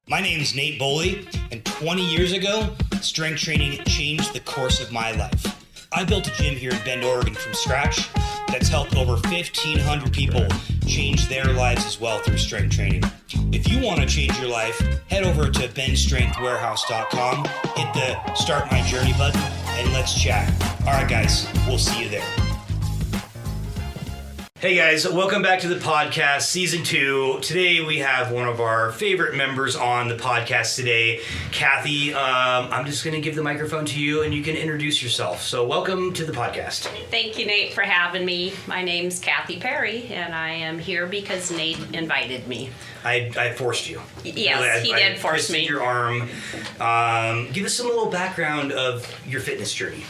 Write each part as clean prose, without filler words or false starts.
My name's Nate Boley, and 20 years ago, strength training changed the course of my life. I built a gym here in Bend, Oregon from scratch that's helped over 1,500 people change their lives as well through strength training. If you want to change your life, head over to benstrengthwarehouse.com, hit the Start My Journey button, and let's chat. All right, guys, we'll see you there. Hey guys, welcome back to the podcast, season 2. Today we have one of our favorite members on the podcast today, Cathy. I'm just going to give the microphone to you and you can introduce yourself. So welcome to the podcast. Thank you, Nate, for having me. My name's Cathy Perry, and I am here because Nate invited me. I forced you. Yes, really, he did force me. Your arm. Give us a little background of your fitness journey.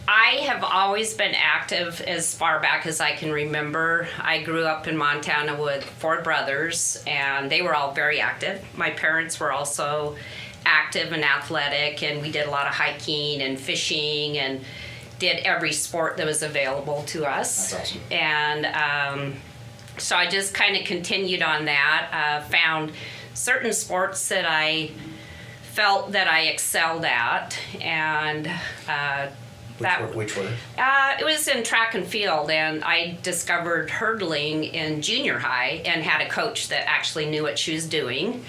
I have always been active as far back as I can remember. I grew up in Montana with 4 brothers, and they were all very active. My parents were also active and athletic, and we did a lot of hiking and fishing and did every sport that was available to us. That's awesome. And so I just kind of continued on that, found certain sports that I felt that I excelled at, and Which were? It was in track and field, and I discovered hurdling in junior high and had a coach that actually knew what she was doing.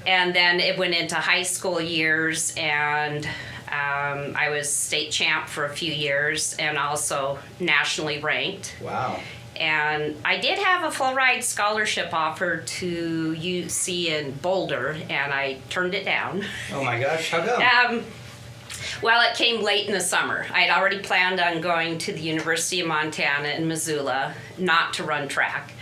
And then it went into high school years, and I was state champ for a few years and also nationally ranked. Wow. And I did have a full ride scholarship offer to UC in Boulder, and I turned it down. Oh my gosh, how come? Well, it came late in the summer. I had already planned on going to the University of Montana in Missoula, not to run track.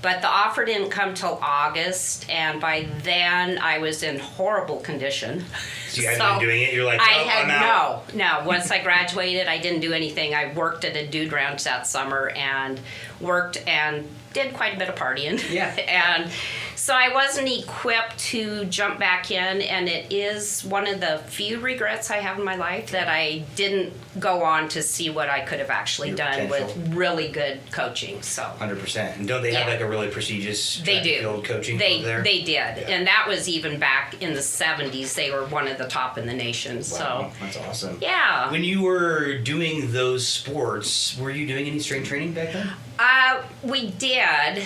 But the offer didn't come till August, and by then I was in horrible condition. So you hadn't been doing it? You're like, I'm out? No. Once I graduated, I didn't do anything. I worked at a dude ranch that summer and worked and did quite a bit of partying. Yeah. And so I wasn't equipped to jump back in, and it is one of the few regrets I have in my life that I didn't go on to see what I could have actually done with really good coaching. So 100%. And don't they have like a really prestigious track and field coaching over there? They did. Yeah. And that was even back in the 70s. They were one of the top in the nation. Wow, so that's awesome. Yeah. When you were doing those sports, were you doing any strength training back then? We did.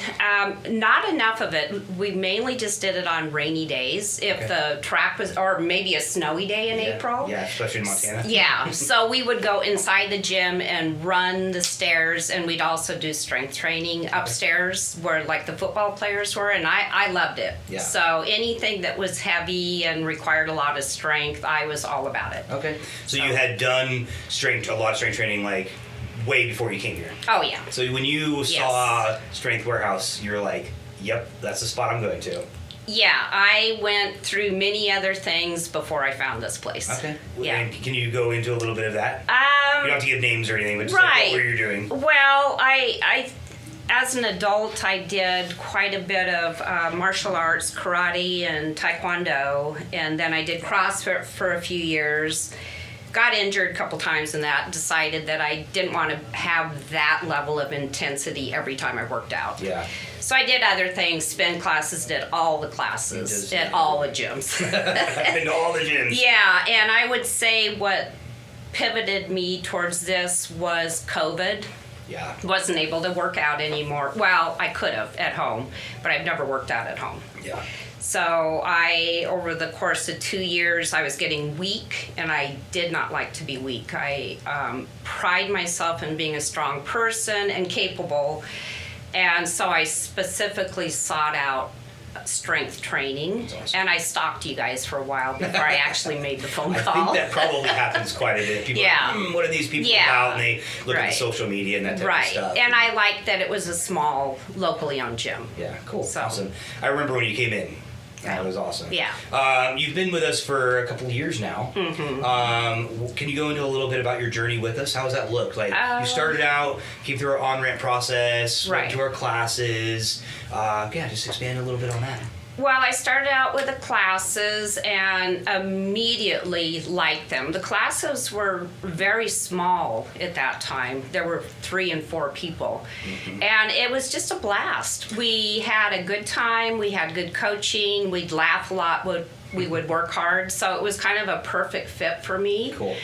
Not enough of it. We mainly just did it on rainy days. If the track was, or maybe a snowy day in April. Yeah, especially in Montana. Yeah. So we would go inside the gym and run the stairs, and we'd also do strength training upstairs where like the football players were, and I loved it. Yeah. So anything that was heavy and required a lot of strength, I was all about it. Okay. So you had done a lot of strength training like way before you came here. Oh, yeah. So when you saw Strength Warehouse, you were like, yep, that's the spot I'm going to. Yeah, I went through many other things before I found this place. Okay. Yeah. And can you go into a little bit of that? You don't have to give names or anything, but just like what were you doing? Well, I as an adult, I did quite a bit of martial arts, karate and taekwondo, and then I did CrossFit for a few years. Got injured a couple times in that, decided that I didn't want to have that level of intensity every time I worked out. Yeah. So I did other things, spin classes, did all the classes, at all the gyms. I've been to all the gyms. Yeah, and I would say what pivoted me towards this was COVID. Yeah. Wasn't able to work out anymore. Well, I could have at home, but I've never worked out at home. Yeah. So over the course of 2 years, I was getting weak, and I did not like to be weak. I pride myself in being a strong person and capable, and so I specifically sought out strength training, awesome. And I stalked you guys for a while before I actually made the phone call. I think that probably happens quite a bit. People are like, what are these people about? And they look at the social media and that type of stuff. And I liked that it was a small, locally owned gym. Yeah, cool. So. Awesome. I remember when you came in. That was awesome. Yeah. You've been with us for a couple of years now. Mm-hmm. Can you go into a little bit about your journey with us? How does that look? Like, you started out, came through our on-ramp process, went to our classes. Just expand a little bit on that. Well, I started out with the classes and immediately liked them. The classes were very small at that time. There were 3 and 4 people. And it was just a blast. We had a good time. We had good coaching. We'd laugh a lot. We would work hard. So it was kind of a perfect fit for me. Cool.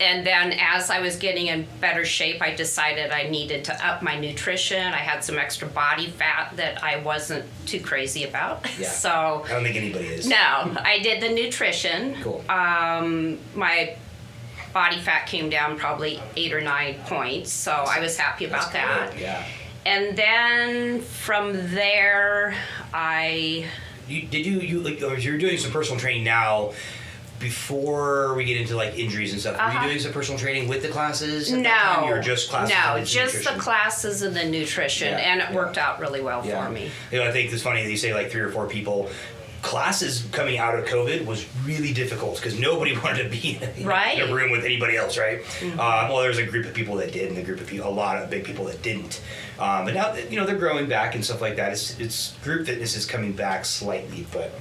And then as I was getting in better shape, I decided I needed to up my nutrition. I had some extra body fat that I wasn't too crazy about. Yeah. So I don't think anybody is. no, I did the nutrition. Cool. My body fat came down probably 8 or 9 points, so I was happy about that. Good. Yeah. And then from there, You're doing some personal training now. Before we get into like injuries and stuff, were you doing some personal training with the classes at that time? Or just classes? No, and just nutrition? the classes and the nutrition, and it worked out really well Yeah. for me. You know, I think it's funny that you say like 3 or 4 people. Classes coming out of COVID was really difficult because nobody wanted to be in a room with anybody else, right? Well, there's a group of people that did, and a lot of big people that didn't. But now that they're growing back and stuff like that, it's group fitness is coming back slightly, but.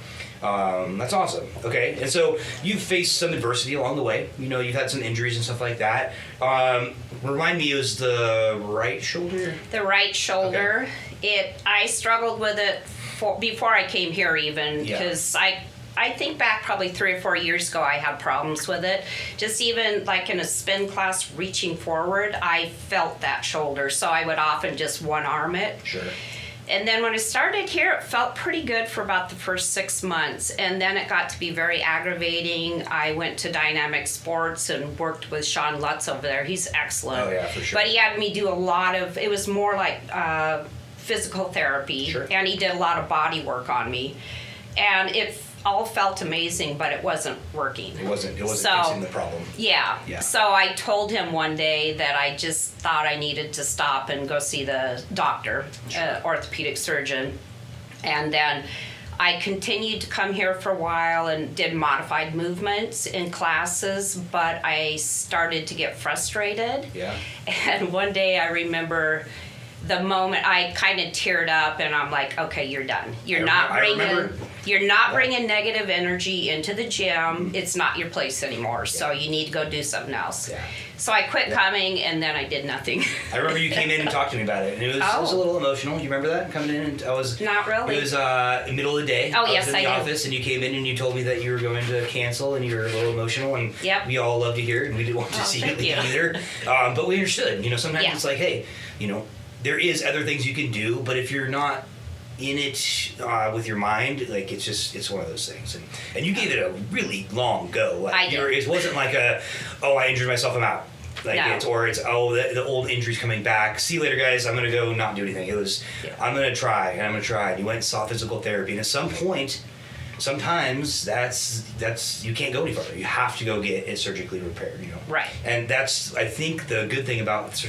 That's awesome. Okay, and so you've faced some adversity along the way. You've had some injuries and stuff like that. Remind me, it was the right shoulder? The right shoulder. Okay. I struggled with it before I came here even, because I think back probably 3 or 4 years ago I had problems with it. Just even like in a spin class reaching forward, I felt that shoulder. So I would often just one arm it. Sure. And then when I started here, it felt pretty good for about the first 6 months. And then it got to be very aggravating. I went to Dynamic Sports and worked with Sean Lutz over there. He's excellent. Oh, yeah, for sure. But he had me do a lot of, it was more like physical therapy. Sure. And he did a lot of body work on me. And it all felt amazing, but it wasn't working. It wasn't fixing the problem. Yeah. Yeah. So I told him one day that I just thought I needed to stop and go see the doctor, orthopedic surgeon. And then I continued to come here for a while and did modified movements in classes, but I started to get frustrated. Yeah. And one day I remember the moment I kind of teared up, and I'm like, okay, you're done. You're not bringing negative energy into the gym. It's not your place anymore. So you need to go do something else. Yeah. So I quit coming, and then I did nothing. I remember you came in and talked to me about it, and it was a little emotional. You remember that, coming in? And I was not really. It was middle of the day. Oh, I yes, was in the office, and you came in and you told me that you were going to cancel, and you were a little emotional, and we all love to hear it, and we didn't want to see you leave either. But we understood. Sometimes it's like, hey, there is other things you can do, but if you're not in it with your mind, like it's one of those things. And you gave it a really long go. Like, I did. It wasn't like I injured myself, I'm out. Like no. The old injury's coming back. See you later, guys. I'm gonna go not do anything. It was I'm gonna try. And you went and saw physical therapy, and at some point, sometimes that's you can't go any further. You have to go get it surgically repaired. Right. And that's, I think, the good thing about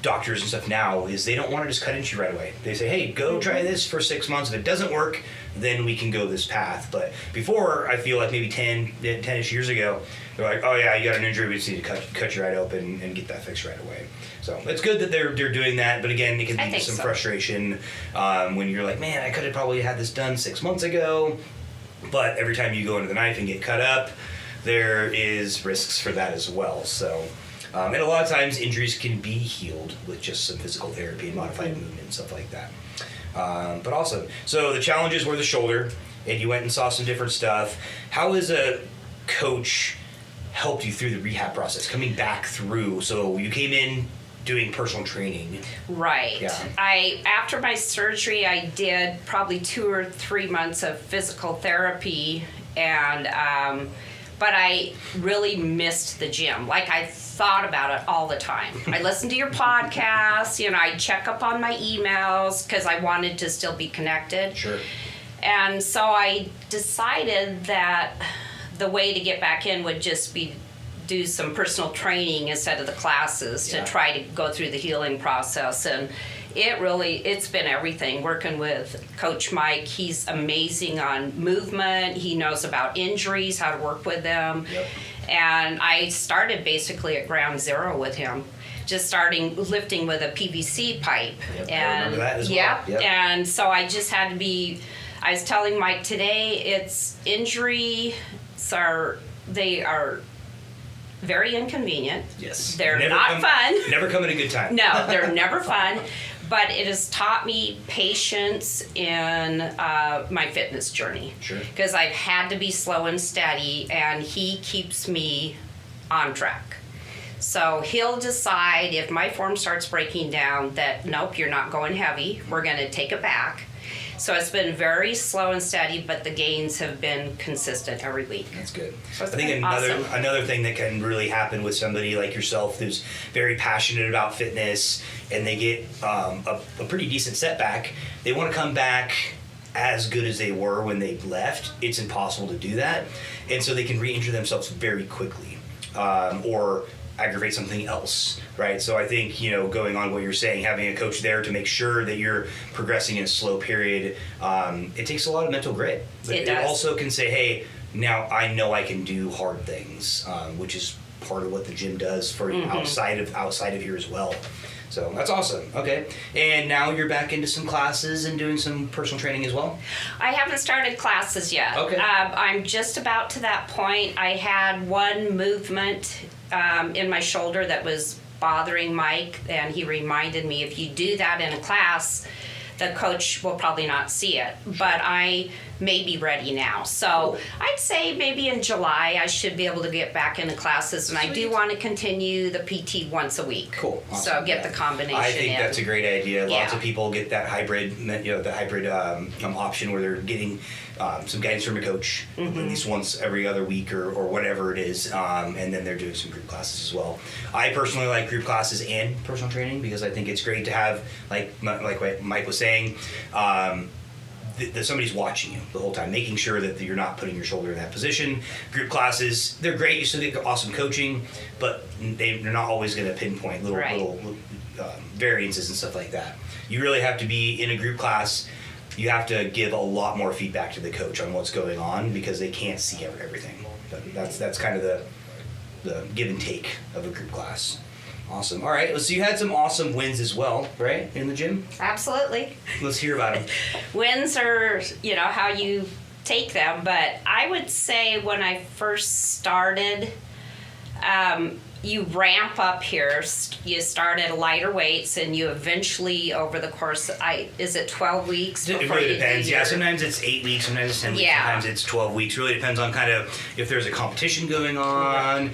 doctors and stuff now is they don't want to just cut into you right away. They say, hey, go try this for 6 months. If it doesn't work, then we can go this path. But before, I feel like maybe 10-ish years ago, they're like, oh yeah, you got an injury, we just need to cut you right open and get that fixed right away. So it's good that they're doing that, but again, it can lead to some frustration when you're like, man, I could have probably had this done 6 months ago. But every time you go into the knife and get cut up, there is risks for that as well. So. And a lot of times injuries can be healed with just some physical therapy and modified movement and stuff like that. But awesome. So the challenges were the shoulder, and you went and saw some different stuff. How has a coach helped you through the rehab process, coming back through? So you came in doing personal training. Right. Yeah. After my surgery, I did probably 2 or 3 months of physical therapy, and but I really missed the gym. Like, I thought about it all the time. I listened to your podcast, I check up on my emails because I wanted to still be connected. Sure. And so I decided that the way to get back in would just be do some personal training instead of the classes to try to go through the healing process. And it's been everything. Working with Coach Mike, he's amazing on movement. He knows about injuries, how to work with them. Yep. And I started basically at ground zero with him. just starting lifting with a PVC pipe. Yep, I And remember that as well. yep, Yep. and so I just had to be. I was telling Mike today, it's injuries they are very inconvenient. Yes. They're Never not fun. Never come at a good time. No, they're never fun. But it has taught me patience in my fitness journey. Sure. Because I've had to be slow and steady, and he keeps me on track. So he'll decide if my form starts breaking down that, nope, you're not going heavy. We're going to take it back. So it's been very slow and steady, but the gains have been consistent every week. That's good. So I it's think been another thing that can really happen with somebody like yourself who's very passionate about fitness and they get a pretty decent setback, they want to come back as good as they were when they left. It's impossible to do that. And so they can re-injure themselves very quickly or aggravate something else, right? So I think, going on what you're saying, having a coach there to make sure that you're progressing in a slow period, it takes a lot of mental grit. But It does. It also can say, hey, now I know I can do hard things, which is part of what the gym does for you outside of here as well. So that's awesome. Okay. And now you're back into some classes and doing some personal training as well? I haven't started classes yet. Okay. I'm just about to that point. I had one movement in my shoulder that was bothering Mike, and he reminded me, if you do that in a class, the coach will probably not see it. But I may be ready now. So I'd say maybe in July I should be able to get back into classes, and I do want to continue the PT once a week. Cool. So Awesome. get the combination in. I think that's a great idea. Lots Yeah. of people get that hybrid, option where they're getting some guidance from a coach at least once every other week or whatever it is, and then they're doing some group classes as well. I personally like group classes and personal training because I think it's great to have, like what Mike was saying, that somebody's watching you the whole time, making sure that you're not putting your shoulder in that position. Group classes, they're great. You still get awesome coaching, but they're not always going to pinpoint little variances and stuff like that. You really have to be in a group class. You have to give a lot more feedback to the coach on what's going on because they can't see everything. But that's kind of the give and take of a group class. Awesome. All right. So you had some awesome wins as well, right, in the gym? Absolutely. Let's hear about them. Wins are, how you take them, but I would say when I first started, you ramp up here. You start at lighter weights, and you eventually, over the course, is it 12 weeks? It before really you do depends. your- Yeah, sometimes it's 8 weeks, sometimes it's 10 weeks, Yeah. sometimes it's 12 weeks. Really depends on kind of if there's a competition going on,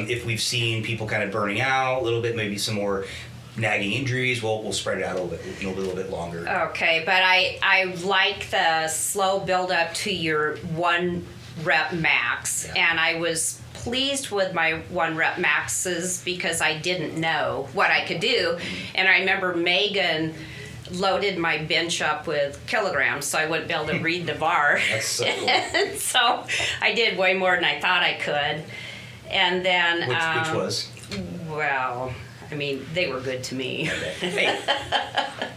if we've seen people kind of burning out a little bit, maybe some more nagging injuries. We'll spread it out a little bit longer. Okay, but I like the slow build up to your 1 rep max, Yeah. and I was pleased with my 1 rep maxes because I didn't know what I could do. And I remember Megan loaded my bench up with kilograms, so I wouldn't be able to read the bar. That's so cool. And so I did way more than I thought I could. And then Which was? well, I mean, they were good to me. Okay. Hey,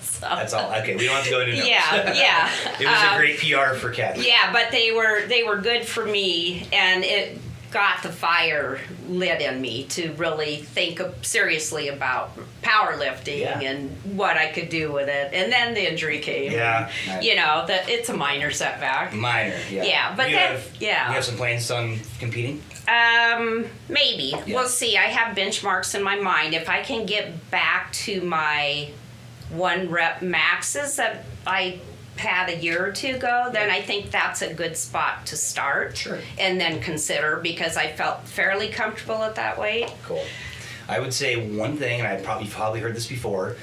So. that's all. Okay, we don't have to go into notes. Yeah. It was a great PR for Cathy. Yeah, but they were good for me, and it got the fire lit in me to really think seriously about powerlifting Yeah. and what I could do with it. And then the injury came. Yeah. And, that it's a minor setback. Minor, yeah. Yeah, but you then- have, yeah. You have some plans on competing? Maybe. Yeah. We'll see. I have benchmarks in my mind. If I can get back to my 1 rep maxes that I had a year or two ago, then I think that's a good spot to start. Sure. And then consider, because I felt fairly comfortable at that weight. Cool. I would say one thing, and you've probably heard this before,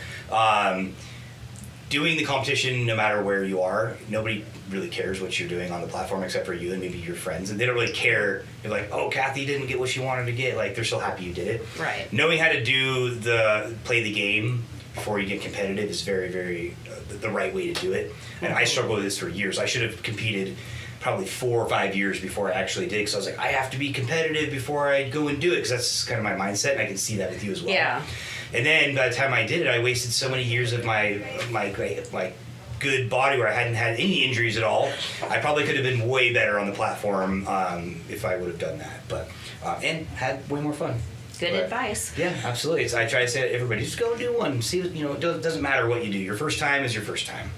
doing the competition no matter where you are, nobody really cares what you're doing on the platform except for you and maybe your friends, and they don't really care. You're like, oh, Cathy didn't get what she wanted to get. Like, they're so happy you did it. Right. Knowing how to play the game before you get competitive is very, very the right way to do it. And I struggled with this for years. I should have competed probably 4 or 5 years before I actually did, because I was like, I have to be competitive before I go and do it, because that's kind of my mindset, and I can see that with you as well. Yeah. And then by the time I did it, I wasted so many years of my good body where I hadn't had any injuries at all. I probably could have been way better on the platform if I would have done that, but and had way more fun. Good advice. Yeah, absolutely. I try to say to everybody, just go do one. See, it doesn't matter what you do. Your first time is your first time.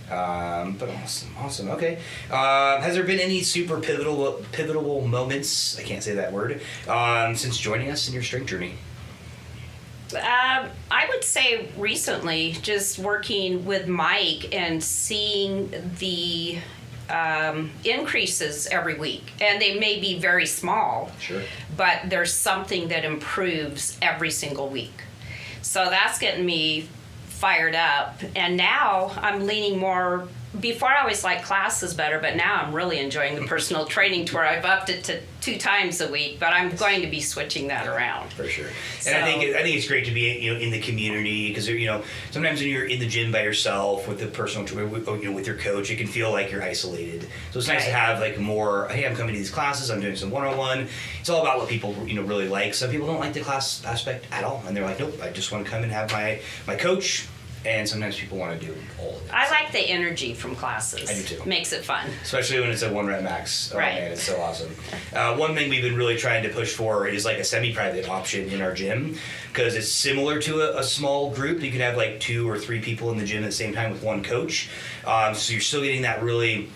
But awesome. Okay. Has there been any super pivotal moments? I can't say that word. Since joining us in your strength journey. I would say recently, just working with Mike and seeing the increases every week, and they may be very small. Sure. But there's something that improves every single week. So that's getting me fired up. And now I'm leaning more. Before I always liked classes better, but now I'm really enjoying the personal training to where I've upped it to 2 times a week, but I'm going to be switching that around. For sure. And I think it's great to be in the community, because sometimes when you're in the gym by yourself with the personal with your coach, it can feel like you're isolated. So it's nice to have like more, hey, I'm coming to these classes, I'm doing some one-on-one. It's all about what people really like. Some people don't like the class aspect at all, and they're like, nope, I just want to come and have my coach. And sometimes people want to do all of it. I like the energy from classes. I do too. Makes it fun. Especially when it's a 1 rep max. Oh, right. Man, it's so awesome. One thing we've been really trying to push for is like a semi-private option in our gym, because it's similar to a small group. You can have like 2 or 3 people in the gym at the same time with one coach. So you're still getting that really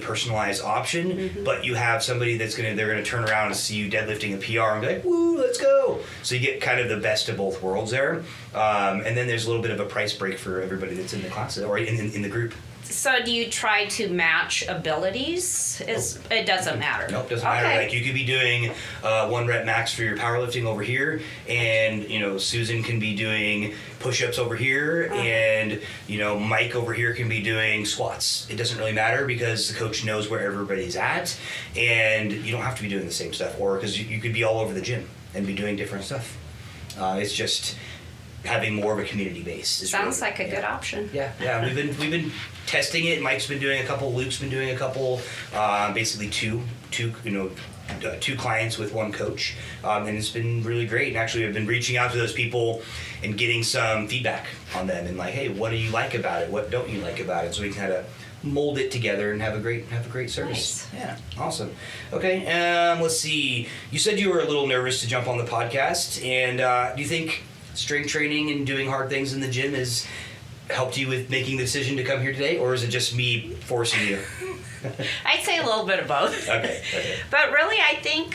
personalized option, but you have somebody they're gonna turn around and see you deadlifting a PR and be like, woo, let's go. So you get kind of the best of both worlds there. And then there's a little bit of a price break for everybody that's in the class or in the group. So do you try to match abilities? It doesn't matter? Nope, doesn't matter. Like, you could be doing 1 rep max for your powerlifting over here, and Susan can be doing push-ups over here, and Mike over here can be doing squats. It doesn't really matter, because the coach knows where everybody's at, and you don't have to be doing the same stuff, or because you could be all over the gym and be doing different stuff. It's just having more of a community base. Sounds like a good option. Yeah. We've been testing it. Mike's been doing a couple. Luke's been doing a couple. Basically two clients with one coach, and it's been really great. And actually, I've been reaching out to those people and getting some feedback on them, and like, hey, what do you like about it? What don't you like about it? So we can kind of mold it together and have a great service. Nice. Yeah, awesome. Okay, let's see. You said you were a little nervous to jump on the podcast, and do you think strength training and doing hard things in the gym has helped you with making the decision to come here today, or is it just me forcing you? I'd say a little bit of both. Okay. But really, I think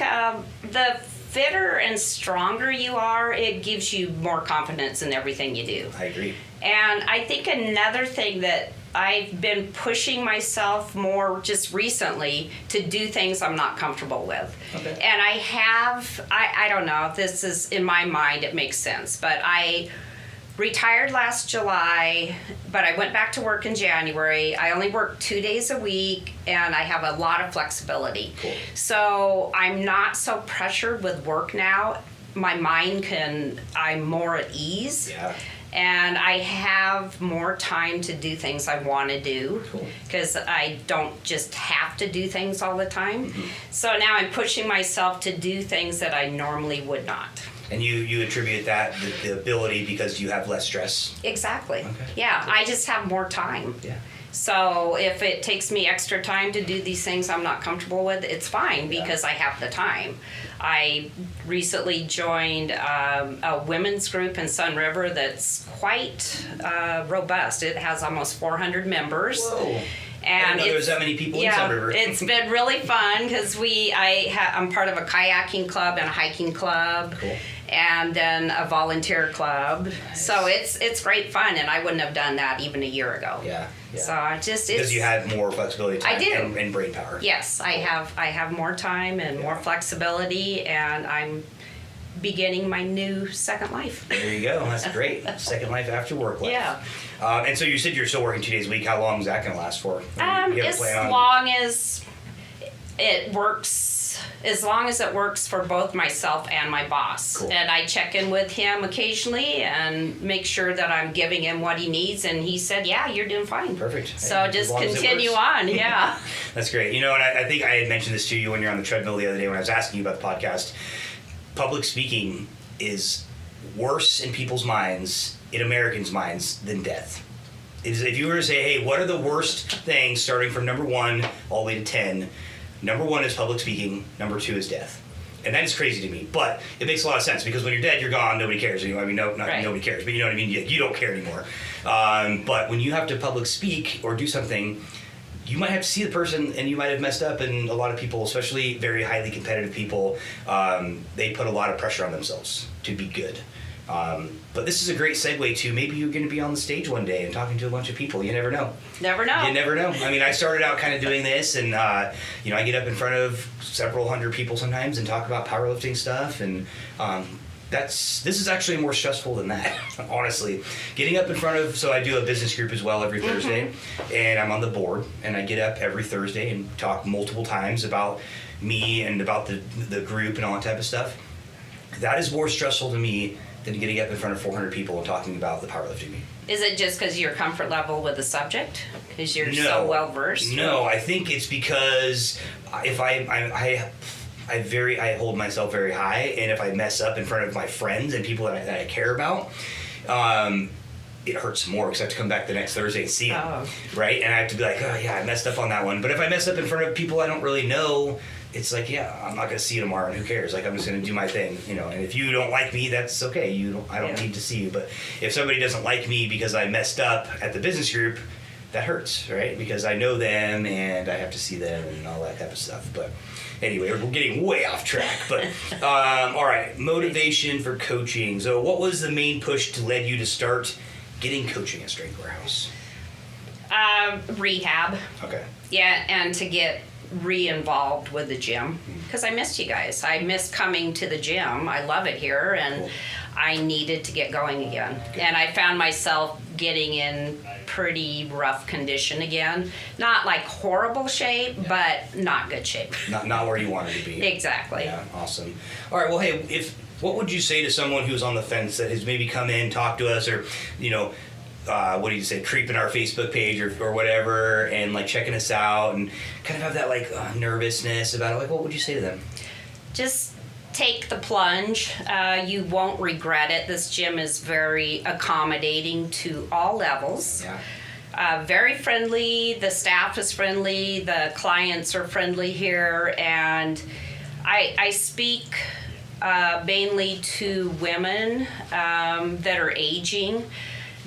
the fitter and stronger you are, it gives you more confidence in everything you do. I agree. And I think another thing that I've been pushing myself more just recently to do things I'm not comfortable with. Okay. And I don't know if this is, in my mind, it makes sense, but I retired last July, but I went back to work in January. I only work 2 days a week, and I have a lot of flexibility. Cool. So I'm not so pressured with work now. My mind I'm more at ease. Yeah. And I have more time to do things I want to do, because I don't just have to do things all the time. So now I'm pushing myself to do things that I normally would not. And you attribute that, the ability, because you have less stress? Exactly. Okay. Yeah, Cool. I just have more time. Yeah. So if it takes me extra time to do these things I'm not comfortable with, it's fine, because I have the time. I recently joined a women's group in Sun River that's quite robust. It has almost 400 members. Whoa. And I didn't know there was that many people in Sun River. It's been really fun, because I'm part of a kayaking club and a hiking club. Cool. And then a volunteer club. Nice. So it's great fun, and I wouldn't have done that even a year ago. Yeah. So because you have more flexibility, time, I do. and brain power. Yes, I have more time and more flexibility, and I'm beginning my new second life. There you go. That's great. Second life after work life. Yeah. And so you said you're still working 2 days a week. How long is that going to last for? As long as it works. As long as it works for both myself and my boss. Cool. And I check in with him occasionally and make sure that I'm giving him what he needs, and he said, yeah, you're doing fine. Perfect. So hey, just continue on, yeah. That's great. And I think I had mentioned this to you when you're on the treadmill the other day when I was asking you about the podcast. Public speaking is worse in people's minds, in Americans' minds, than death. If you were to say, hey, what are the worst things starting from number 1 all the way to 10, number 1 is public speaking, number 2 is death. And that is crazy to me, but it makes a lot of sense because when you're dead, you're gone. Nobody cares. I mean, nobody cares, but you know what I mean. You don't care anymore. But when you have to public speak or do something, you might have to see the person, and you might have messed up. And a lot of people, especially very highly competitive people, they put a lot of pressure on themselves to be good. But this is a great segue to maybe you're going to be on the stage one day and talking to a bunch of people. You never know. Never know. You never know. I mean, I started out kind of doing this, and I get up in front of several hundred people sometimes and talk about powerlifting stuff, and this is actually more stressful than that, honestly. Getting up in front of, so I do a business group as well every Thursday, and I'm on the board, and I get up every Thursday and talk multiple times about me and about the group and all that type of stuff. That is more stressful to me than getting up in front of 400 people and talking about the powerlifting meet. Is it just because your comfort level with the subject? Because you're so well versed? No, I think it's because if I hold myself very high, and if I mess up in front of my friends and people that I care about, it hurts more because I have to come back the next Thursday and see them, right? And I have to be like, oh yeah, I messed up on that one. But if I mess up in front of people I don't really know, it's like, yeah, I'm not going to see you tomorrow, and who cares? Like, I'm just going to do my thing, And if you don't like me, that's okay. I don't need to see you. But if somebody doesn't like me because I messed up at the business group, that hurts, right? Because I know them and I have to see them and all that type of stuff. But anyway, we're getting way off track. But all right, motivation for coaching. So, what was the main push to lead you to start getting coaching at Strength Warehouse? Rehab. Okay. Yeah, and to get re-involved with the gym because I missed you guys. I miss coming to the gym. I love it here, and cool. I needed to get going again. Good. And I found myself getting in pretty rough condition again. Not like horrible shape, but not good shape. Not where you wanted to be. Exactly. Yeah, awesome. All right, well, hey, what would you say to someone who's on the fence that has maybe come in, talked to us, or what do you say, creeping our Facebook page or whatever, and like checking us out and kind of have that like nervousness about it? Like, what would you say to them? Just take the plunge. You won't regret it. This gym is very accommodating to all levels. Yeah. Very friendly. The staff is friendly. The clients are friendly here, and I speak mainly to women that are aging.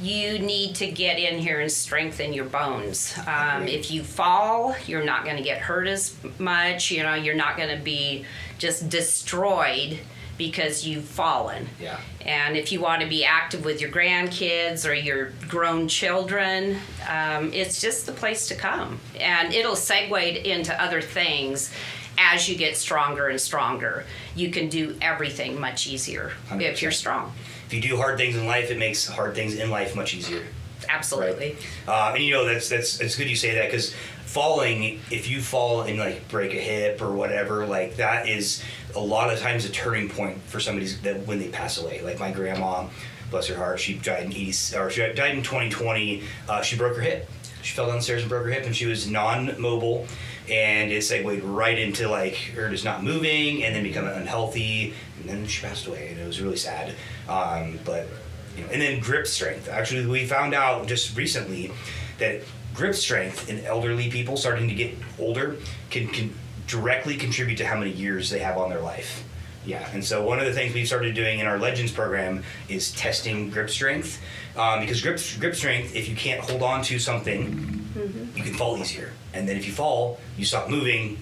You need to get in here and strengthen your bones. If you fall, you're not going to get hurt as much. You're not going to be just destroyed because you've fallen. Yeah. And if you want to be active with your grandkids or your grown children, it's just the place to come. And it'll segue into other things as you get stronger and stronger. You can do everything much easier 100%. If you're strong. If you do hard things in life, it makes hard things in life much easier. Absolutely. Right? And that's it's good you say that, because falling, if you fall and like break a hip or whatever, like that is a lot of times a turning point for somebody that when they pass away. Like my grandma, bless her heart, she died in 2020. She broke her hip. She fell down the stairs and broke her hip, and she was non-mobile. And it segued right into like her just not moving and then becoming unhealthy, and then she passed away, and it was really sad. But and then grip strength. Actually, we found out just recently that grip strength in elderly people starting to get older can directly contribute to how many years they have on their life. Yeah, and so one of the things we've started doing in our Legends program is testing grip strength, because grip strength, if you can't hold on to something, you can fall easier. And then if you fall, you stop moving,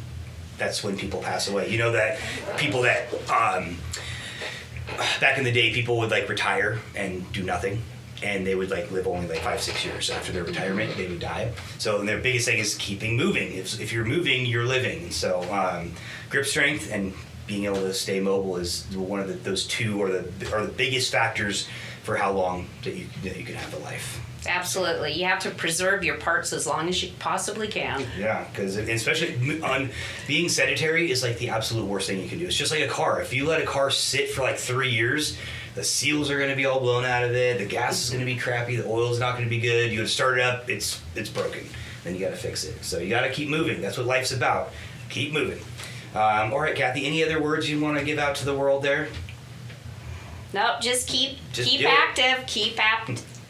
that's when people pass away. That people that, back in the day, people would like retire and do nothing. And they would like live only like 5-6 years after their retirement, they would die. So their biggest thing is keeping moving. If you're moving, you're living. And so grip strength and being able to stay mobile is one of those two are the biggest factors for how long that you can have a life. Absolutely. You have to preserve your parts as long as you possibly can. Yeah, because especially on being sedentary is like the absolute worst thing you can do. It's just like a car. If you let a car sit for like 3 years, the seals are going to be all blown out of it. The gas is going to be crappy. The oil's not going to be good. You got to start it up. It's broken. Then you got to fix it. So you got to keep moving. That's what life's about. Keep moving. All right, Cathy, any other words you want to give out to the world there? Nope, just keep active,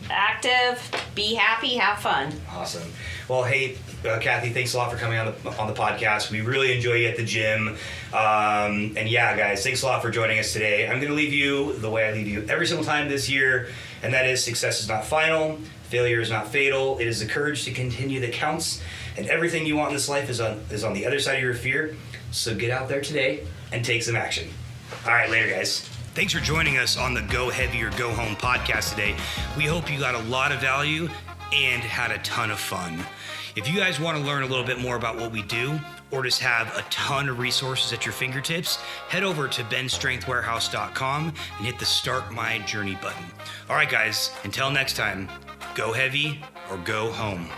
active, be happy, have fun. Awesome. Well, hey, Cathy, thanks a lot for coming on the podcast. We really enjoy you at the gym. And yeah, guys, thanks a lot for joining us today. I'm going to leave you the way I leave you every single time this year, and that is success is not final, failure is not fatal. It is the courage to continue that counts, and everything you want in this life is on the other side of your fear. So get out there today and take some action. All right, later, guys. Thanks for joining us on the Go Heavy or Go Home podcast today. We hope you got a lot of value and had a ton of fun. If you guys want to learn a little bit more about what we do, or just have a ton of resources at your fingertips, head over to benstrengthwarehouse.com and hit the Start My Journey button. All right, guys, until next time, go heavy or go home.